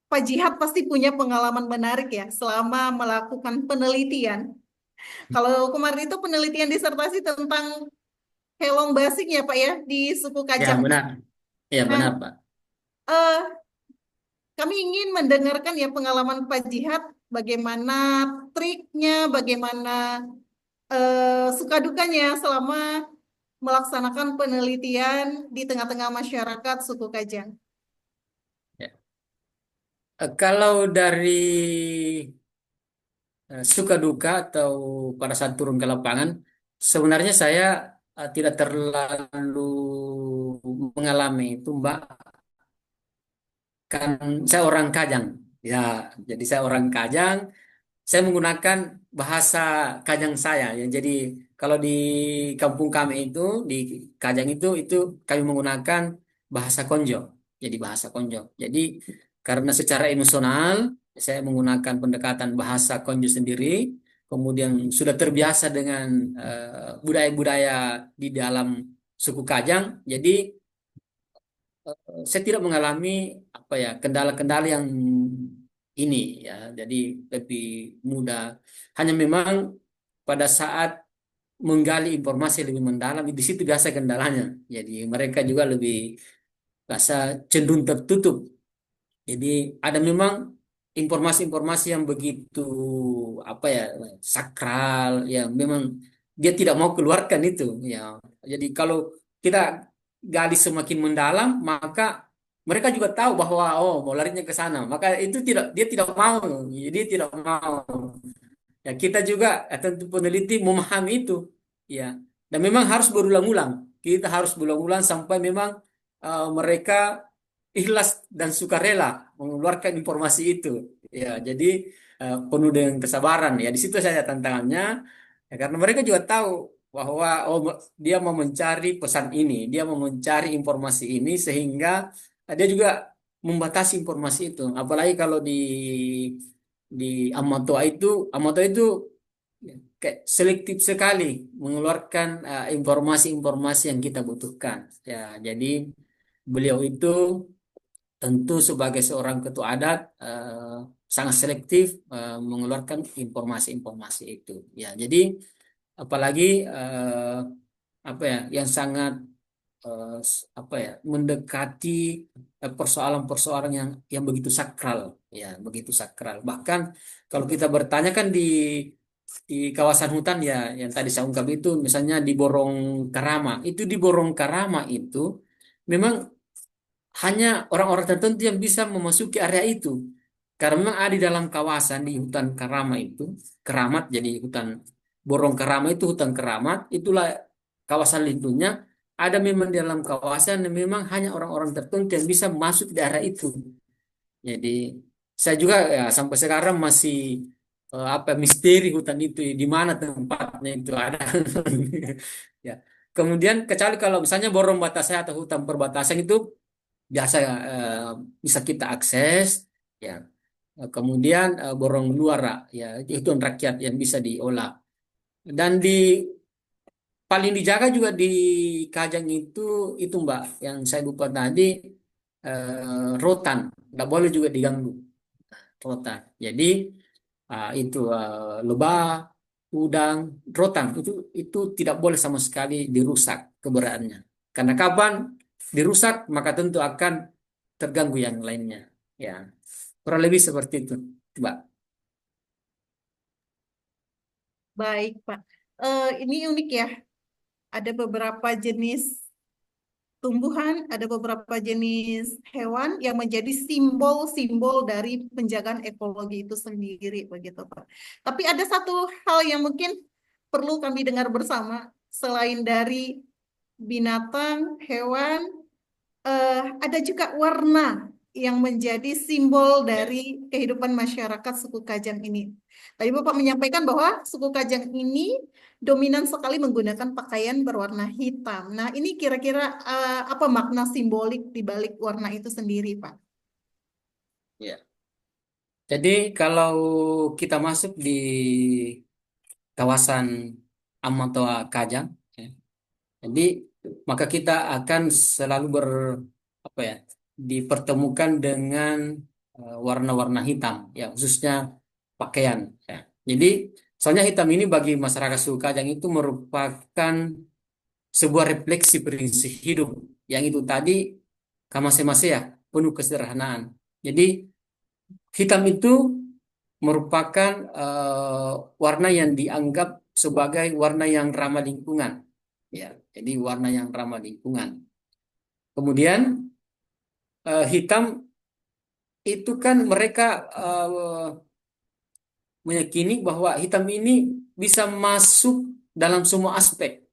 S1: Pak Jihad pasti punya pengalaman menarik ya selama melakukan penelitian. Kalau kemarin itu penelitian disertasi tentang Helong Basing ya Pak ya di suku
S2: Ya,
S1: Kajang.
S2: benar. Ya, benar,
S1: Nah,
S2: Pak.
S1: eh, kami ingin mendengarkan ya pengalaman Pak Jihad, bagaimana triknya, bagaimana suka dukanya selama melaksanakan penelitian di tengah-tengah masyarakat suku Kajang.
S2: Ya. Kalau dari suka duka atau pada saat turun ke lapangan, sebenarnya saya tidak terlalu mengalami itu, Mbak. Kan saya orang Kajang. Ya, jadi saya orang Kajang. Saya menggunakan bahasa Kajang saya. Ya, jadi kalau di kampung kami itu di Kajang itu kami menggunakan bahasa Konjo. Jadi bahasa Konjo. Jadi karena secara emosional saya menggunakan pendekatan bahasa Konjo sendiri. Kemudian sudah terbiasa dengan budaya-budaya di dalam suku Kajang. Jadi saya tidak mengalami apa ya kendala-kendala yang ini ya. Jadi lebih mudah. Hanya memang pada saat menggali informasi lebih mendalam di situ biasa kendalanya. Jadi mereka juga lebih rasa cenderung tertutup. Jadi ada memang informasi-informasi yang begitu apa ya sakral yang memang dia tidak mau keluarkan itu ya. Jadi kalau kita gali semakin mendalam maka mereka juga tahu bahwa oh mau larinya ke sana. Maka itu tidak dia tidak mau. Jadi tidak mau. Ya, kita juga tentu peneliti memahami itu, ya. Dan memang harus berulang-ulang. Kita harus berulang-ulang sampai memang mereka ikhlas dan sukarela mengeluarkan informasi itu. Ya, jadi penuh dengan kesabaran. Ya, di situ saja tantangannya. Ya, karena mereka juga tahu bahwa oh dia mau mencari pesan ini, dia mau mencari informasi ini sehingga dia juga membatasi informasi itu. Apalagi kalau di Amatoa itu kayak selektif sekali mengeluarkan informasi-informasi yang kita butuhkan. Ya, jadi beliau itu tentu sebagai seorang ketua adat sangat selektif mengeluarkan informasi-informasi itu. Ya, jadi apalagi apa ya yang sangat apa ya mendekati persoalan-persoalan yang begitu sakral ya begitu sakral bahkan kalau kita bertanya kan di kawasan hutan ya yang tadi saya ungkap itu misalnya di Borong Karama itu di Borong Karama itu memang hanya orang-orang tertentu yang bisa memasuki area itu karena memang ada di dalam kawasan di hutan Karama itu keramat jadi hutan Borong Karama itu hutan keramat itulah kawasan lindungnya ada memang di dalam kawasan yang memang hanya orang-orang tertentu yang bisa masuk di daerah itu. Jadi saya juga ya sampai sekarang masih apa misteri hutan itu di mana tempatnya itu ada. Ya. Kemudian kecuali kalau misalnya borong batasnya atau hutan perbatasan itu biasa bisa kita akses ya. Kemudian borong luar ya itu rakyat yang bisa diolah. Dan di paling dijaga juga di Kajang itu Mbak yang saya lupa tadi rotan nggak boleh juga diganggu rotan jadi itu lebah udang rotan itu tidak boleh sama sekali dirusak keberadaannya karena kapan dirusak maka tentu akan terganggu yang lainnya ya kurang lebih seperti itu Mbak.
S1: Baik, Pak. Ini unik ya. Ada beberapa jenis tumbuhan, ada beberapa jenis hewan yang menjadi simbol-simbol dari penjagaan ekologi itu sendiri, begitu, Pak. Tapi ada satu hal yang mungkin perlu kami dengar bersama, selain dari binatang, hewan, ada juga warna yang menjadi simbol
S2: Ya.
S1: dari kehidupan masyarakat suku Kajang ini. Tadi Bapak menyampaikan bahwa suku Kajang ini dominan sekali menggunakan pakaian berwarna hitam. Nah, ini kira-kira apa makna simbolik di balik warna itu sendiri, Pak?
S2: Ya. Jadi kalau kita masuk di kawasan Amatoa Kajang ya, jadi maka kita akan selalu apa ya? dipertemukan dengan warna-warna hitam, ya khususnya pakaian. Ya. Jadi, soalnya hitam ini bagi masyarakat suku Kajang itu merupakan sebuah refleksi prinsip hidup, yang itu tadi kamase-mase ya, penuh kesederhanaan. Jadi, hitam itu merupakan warna yang dianggap sebagai warna yang ramah lingkungan. Ya, jadi warna yang ramah lingkungan. Kemudian hitam itu kan mereka eh, meyakini bahwa hitam ini bisa masuk dalam semua aspek,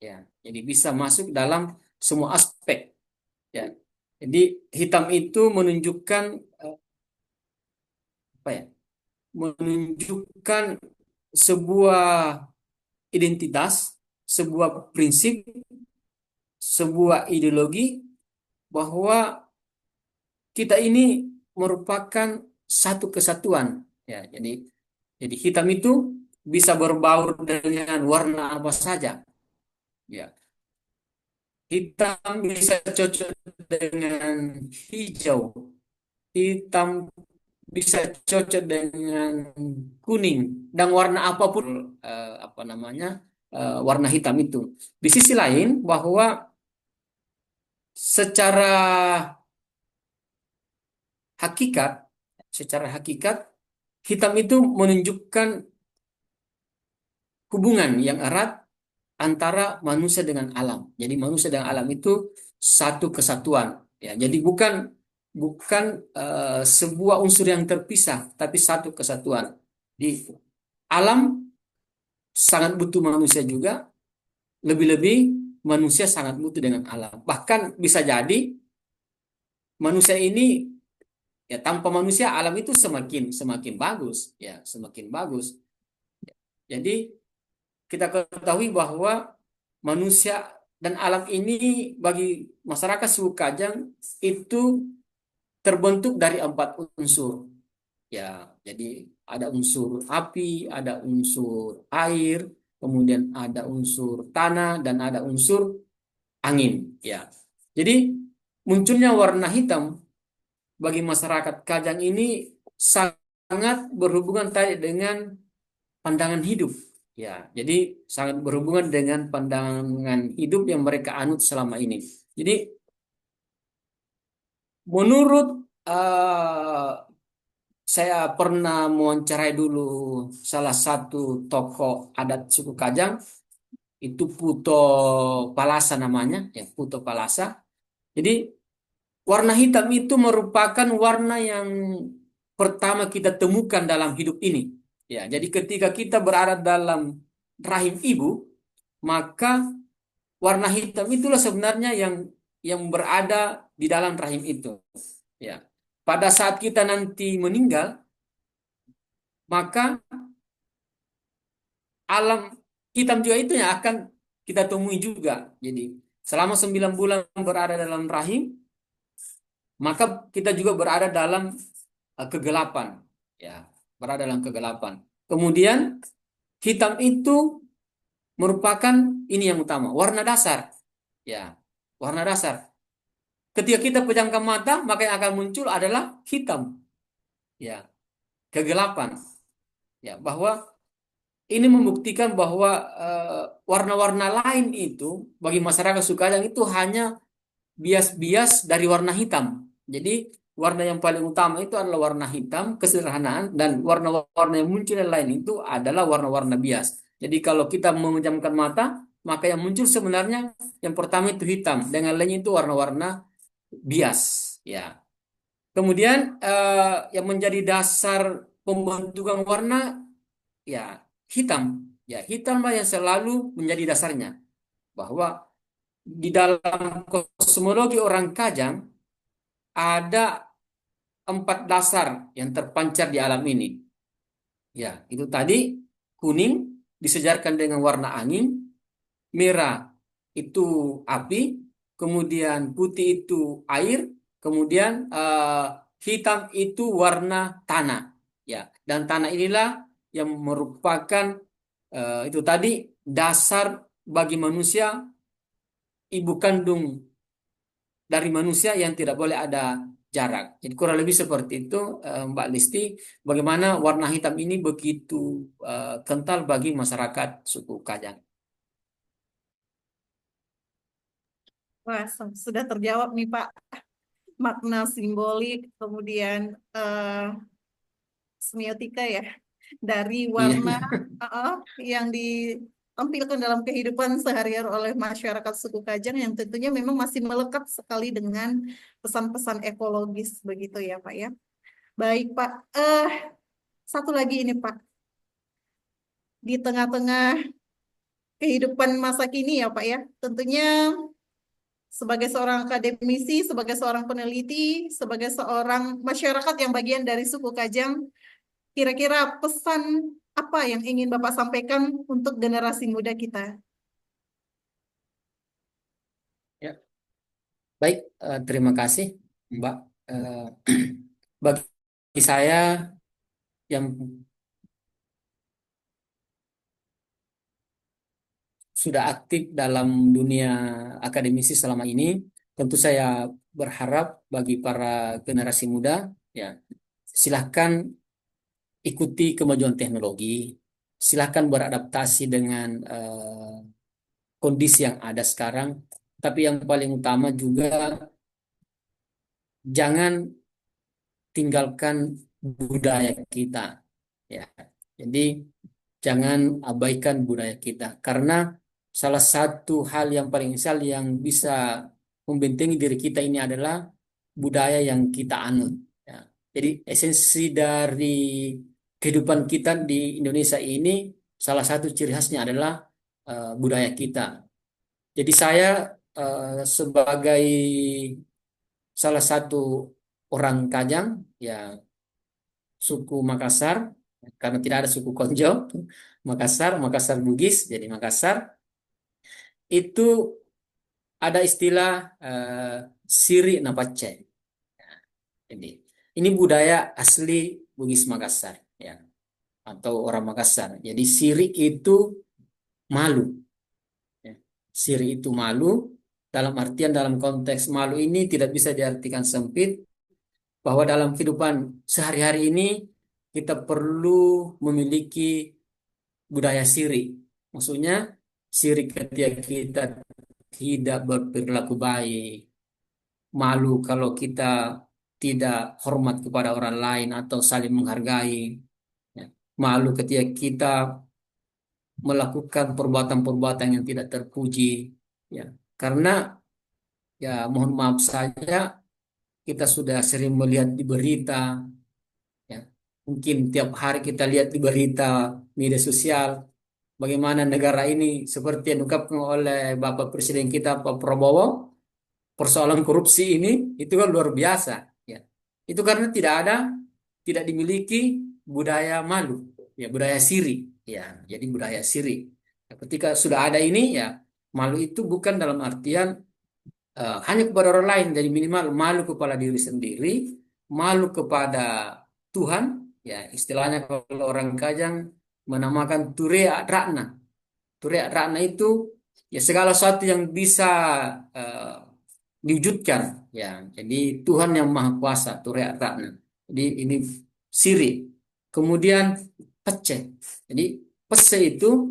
S2: ya. Jadi bisa masuk dalam semua aspek, ya. Jadi hitam itu menunjukkan apa ya? Menunjukkan sebuah identitas, sebuah prinsip, sebuah ideologi bahwa kita ini merupakan satu kesatuan, ya. Jadi hitam itu bisa berbaur dengan warna apa saja, ya. Hitam bisa cocok dengan hijau, hitam bisa cocok dengan kuning, dan warna apapun apa namanya warna hitam itu. Di sisi lain bahwa secara hakikat, secara hakikat hitam itu menunjukkan hubungan yang erat antara manusia dengan alam. Jadi manusia dan alam itu satu kesatuan. Ya, jadi bukan bukan sebuah unsur yang terpisah, tapi satu kesatuan. Di alam sangat butuh manusia juga, lebih-lebih manusia sangat butuh dengan alam. Bahkan bisa jadi manusia ini, ya, tanpa manusia alam itu semakin semakin bagus, ya, semakin bagus. Jadi kita ketahui bahwa manusia dan alam ini bagi masyarakat suku Kajang itu terbentuk dari 4 unsur. Ya, jadi ada unsur api, ada unsur air, kemudian ada unsur tanah dan ada unsur angin. Ya, jadi munculnya warna hitam bagi masyarakat Kajang ini sangat berhubungan tadi dengan pandangan hidup. Ya, jadi sangat berhubungan dengan pandangan hidup yang mereka anut selama ini. Jadi menurut eh, saya pernah mewawancarai dulu salah satu tokoh adat suku Kajang, itu Puto Palasa namanya, ya Puto Palasa. Jadi warna hitam itu merupakan warna yang pertama kita temukan dalam hidup ini. Ya, jadi ketika kita berada dalam rahim ibu, maka warna hitam itulah sebenarnya yang berada di dalam rahim itu. Ya. Pada saat kita nanti meninggal, maka alam hitam juga itu yang akan kita temui juga. Jadi selama 9 bulan berada dalam rahim, maka kita juga berada dalam kegelapan. Ya, berada dalam kegelapan. Kemudian hitam itu merupakan ini yang utama, warna dasar. Ya, warna dasar. Ketika kita pejamkan mata, maka yang akan muncul adalah hitam. Ya, kegelapan. Ya, bahwa ini membuktikan bahwa warna-warna lain itu bagi masyarakat Sukajang itu hanya bias-bias dari warna hitam. Jadi warna yang paling utama itu adalah warna hitam, kesederhanaan, dan warna-warna yang muncul yang lain itu adalah warna-warna bias. Jadi kalau kita memejamkan mata, maka yang muncul sebenarnya yang pertama itu hitam, dengan lainnya itu warna-warna bias. Ya. Kemudian yang menjadi dasar pembentukan warna, ya, hitam. Ya, hitamlah yang selalu menjadi dasarnya. Bahwa di dalam kosmologi orang Kajang ada 4 dasar yang terpancar di alam ini. Ya, itu tadi kuning disejarkan dengan warna angin, merah itu api, kemudian putih itu air, kemudian hitam itu warna tanah. Ya, dan tanah inilah yang merupakan itu tadi dasar bagi manusia, ibu kandung dari manusia yang tidak boleh ada jarak. Jadi kurang lebih seperti itu, Mbak Listi, bagaimana warna hitam ini begitu kental bagi masyarakat suku Kajang.
S1: Wah, sudah terjawab nih Pak, makna simbolik, kemudian semiotika ya, dari
S2: Iya,
S1: warna uh, yang ditampilkan dalam kehidupan sehari-hari oleh masyarakat suku Kajang yang tentunya memang masih melekat sekali dengan pesan-pesan ekologis begitu ya Pak ya. Baik Pak, satu lagi ini Pak, di tengah-tengah kehidupan masa kini ya Pak ya, tentunya sebagai seorang akademisi, sebagai seorang peneliti, sebagai seorang masyarakat yang bagian dari suku Kajang, kira-kira pesan apa yang ingin Bapak sampaikan untuk generasi muda kita?
S2: ya. Baik, terima kasih, Mbak. Eh, bagi saya yang sudah aktif dalam dunia akademisi selama ini, tentu saya berharap bagi para generasi muda, ya, silahkan ikuti kemajuan teknologi, silahkan beradaptasi dengan kondisi yang ada sekarang, tapi yang paling utama juga jangan tinggalkan budaya kita, ya. Jadi jangan abaikan budaya kita karena salah satu hal yang paling besar yang bisa membentengi diri kita ini adalah budaya yang kita anut. Ya. Jadi esensi dari kehidupan kita di Indonesia ini salah satu ciri khasnya adalah budaya kita. Jadi saya sebagai salah satu orang Kajang, ya suku Makassar, karena tidak ada suku Konjo, Makassar Bugis, jadi Makassar itu ada istilah Siri Napace. Jadi ini budaya asli Bugis Makassar, ya, atau orang Makassar. Jadi Siri itu malu, ya. Siri itu malu dalam artian dalam konteks malu ini tidak bisa diartikan sempit bahwa dalam kehidupan sehari-hari ini kita perlu memiliki budaya sirik. Maksudnya sirik ketika kita tidak berperilaku baik, malu kalau kita tidak hormat kepada orang lain atau saling menghargai, ya. Malu ketika kita melakukan perbuatan-perbuatan yang tidak terpuji, ya. Karena ya mohon maaf saja kita sudah sering melihat di berita, ya. Mungkin tiap hari kita lihat di berita media sosial bagaimana negara ini seperti yang diungkapkan oleh Bapak Presiden kita Pak Prabowo, persoalan korupsi ini itu kan luar biasa, ya. Itu karena tidak dimiliki budaya malu, ya, budaya siri, ya. Jadi budaya siri. Ya, ketika sudah ada ini, ya, malu itu bukan dalam artian hanya kepada orang lain, jadi minimal malu kepada diri sendiri, malu kepada Tuhan, ya, istilahnya kalau orang Kajang menamakan Turea Rakna. Turea Rakna itu ya segala sesuatu yang bisa eh, diwujudkan, ya. Jadi Tuhan yang Maha Kuasa, Turea Rakna. Jadi ini siri. Kemudian pece. Jadi pece itu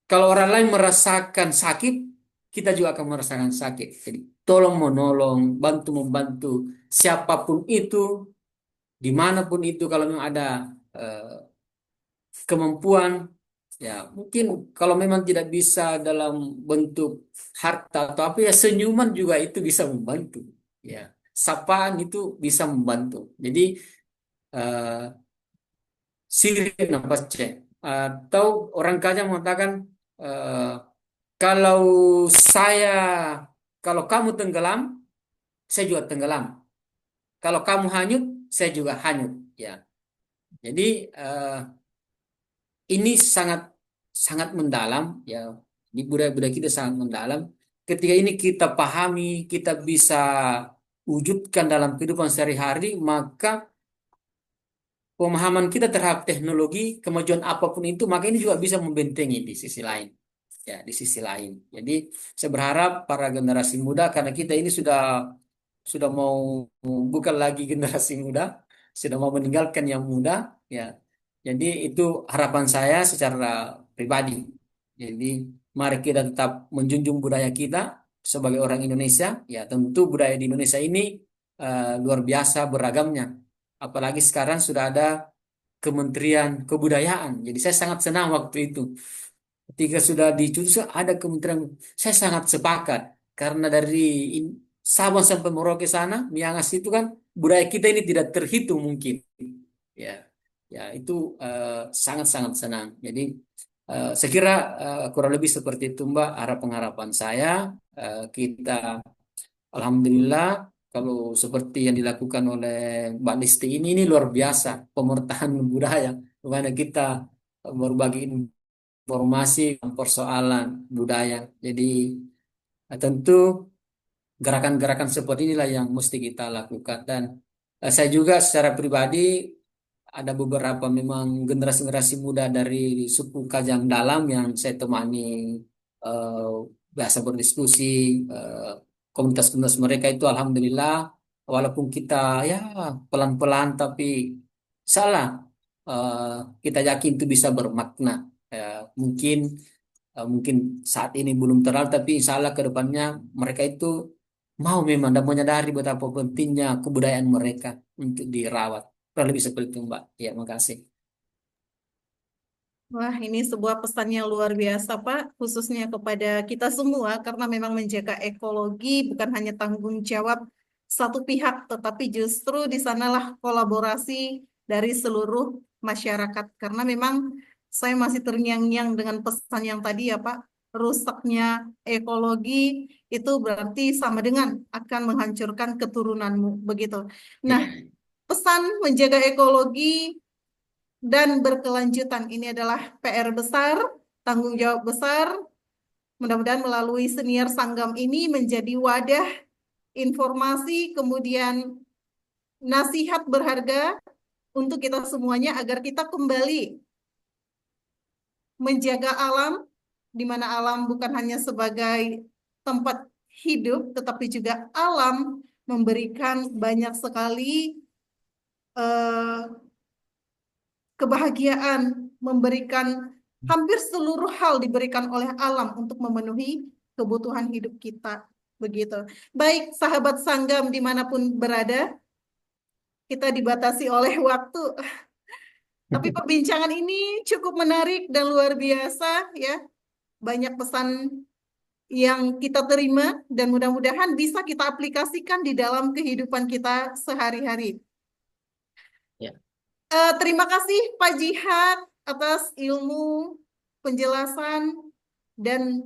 S2: kalau orang lain merasakan sakit, kita juga akan merasakan sakit. Jadi tolong menolong, bantu membantu siapapun itu, dimanapun itu kalau memang ada eh, kemampuan, ya mungkin kalau memang tidak bisa dalam bentuk harta atau apa, ya senyuman juga itu bisa membantu, ya sapaan itu bisa membantu. Jadi eh, sirik nafas cek atau orang Kajang mengatakan eh, kalau saya kalau kamu tenggelam saya juga tenggelam, kalau kamu hanyut saya juga hanyut, ya. Jadi eh, ini sangat sangat mendalam, ya, di budaya-budaya kita sangat mendalam. Ketika ini kita pahami, kita bisa wujudkan dalam kehidupan sehari-hari, maka pemahaman kita terhadap teknologi, kemajuan apapun itu, maka ini juga bisa membentengi di sisi lain. Ya, di sisi lain. Jadi saya berharap para generasi muda, karena kita ini sudah sudah mau bukan lagi generasi muda, sudah mau meninggalkan yang muda, ya. Jadi itu harapan saya secara pribadi. Jadi mari kita tetap menjunjung budaya kita sebagai orang Indonesia. Ya tentu budaya di Indonesia ini luar biasa beragamnya. Apalagi sekarang sudah ada Kementerian Kebudayaan. Jadi saya sangat senang waktu itu. Ketika sudah dicuci ada kementerian, saya sangat sepakat karena dari Sabang sampai Merauke sana, Miangas itu kan budaya kita ini tidak terhitung mungkin, ya, ya itu sangat-sangat senang. Jadi saya kira kurang lebih seperti itu Mbak, harapan-harapan saya kita, Alhamdulillah kalau seperti yang dilakukan oleh Mbak Listi ini luar biasa pemertahan budaya, bagaimana kita berbagi informasi persoalan budaya. Jadi tentu gerakan-gerakan seperti inilah yang mesti kita lakukan. Dan saya juga secara pribadi ada beberapa memang generasi-generasi muda dari suku Kajang Dalam yang saya temani eh, biasa berdiskusi, eh, komunitas-komunitas mereka itu alhamdulillah walaupun kita ya pelan-pelan tapi salah eh, kita yakin itu bisa bermakna. Mungkin mungkin saat ini belum terlalu, tapi insya Allah ke depannya mereka itu mau memang dan menyadari betapa pentingnya kebudayaan mereka untuk dirawat. Kurang lebih seperti itu, Mbak. Ya, makasih.
S1: Wah, ini sebuah pesan yang luar biasa, Pak, khususnya kepada kita semua, karena memang menjaga ekologi bukan hanya tanggung jawab satu pihak, tetapi justru di sanalah kolaborasi dari seluruh masyarakat. Karena memang saya masih terngiang-ngiang dengan pesan yang tadi ya, Pak, rusaknya ekologi itu berarti sama dengan akan menghancurkan keturunanmu, begitu. Nah,
S2: Ya,
S1: pesan menjaga ekologi dan berkelanjutan. Ini adalah PR besar, tanggung jawab besar. Mudah-mudahan melalui senior Sanggam ini menjadi wadah informasi, kemudian nasihat berharga untuk kita semuanya agar kita kembali menjaga alam, di mana alam bukan hanya sebagai tempat hidup, tetapi juga alam memberikan banyak sekali eh, kebahagiaan, memberikan hampir seluruh hal diberikan oleh alam untuk memenuhi kebutuhan hidup kita. Begitu. Baik, sahabat Sanggam dimanapun berada, kita dibatasi oleh waktu. Tapi perbincangan ini cukup menarik dan luar biasa ya. Banyak pesan yang kita terima dan mudah-mudahan bisa kita aplikasikan di dalam kehidupan kita sehari-hari.
S2: ya,
S1: Terima kasih Pak Jihad atas ilmu, penjelasan, dan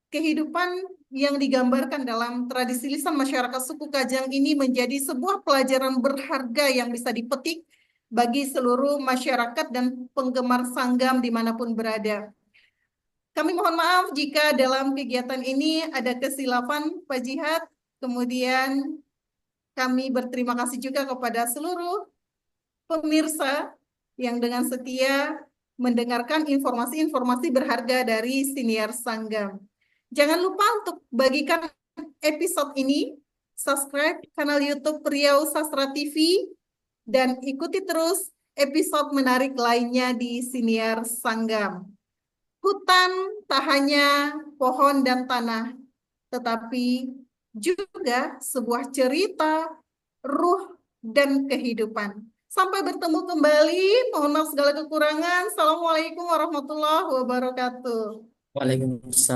S1: kehidupan yang digambarkan dalam tradisi lisan masyarakat suku Kajang ini menjadi sebuah pelajaran berharga yang bisa dipetik bagi seluruh masyarakat dan penggemar sanggam dimanapun berada. Kami mohon maaf jika dalam kegiatan ini ada kesilapan Pak Jihad. Kemudian kami berterima kasih juga kepada seluruh pemirsa yang dengan setia mendengarkan informasi-informasi berharga dari Siniar Sanggam. Jangan lupa untuk bagikan episode ini, subscribe kanal YouTube Riau Sastra TV, dan ikuti terus episode menarik lainnya di Siniar Sanggam. Hutan tak hanya pohon dan tanah, tetapi juga sebuah cerita, ruh, dan kehidupan. Sampai bertemu kembali. Mohon maaf segala kekurangan. Assalamualaikum warahmatullahi wabarakatuh.
S2: Waalaikumsalam.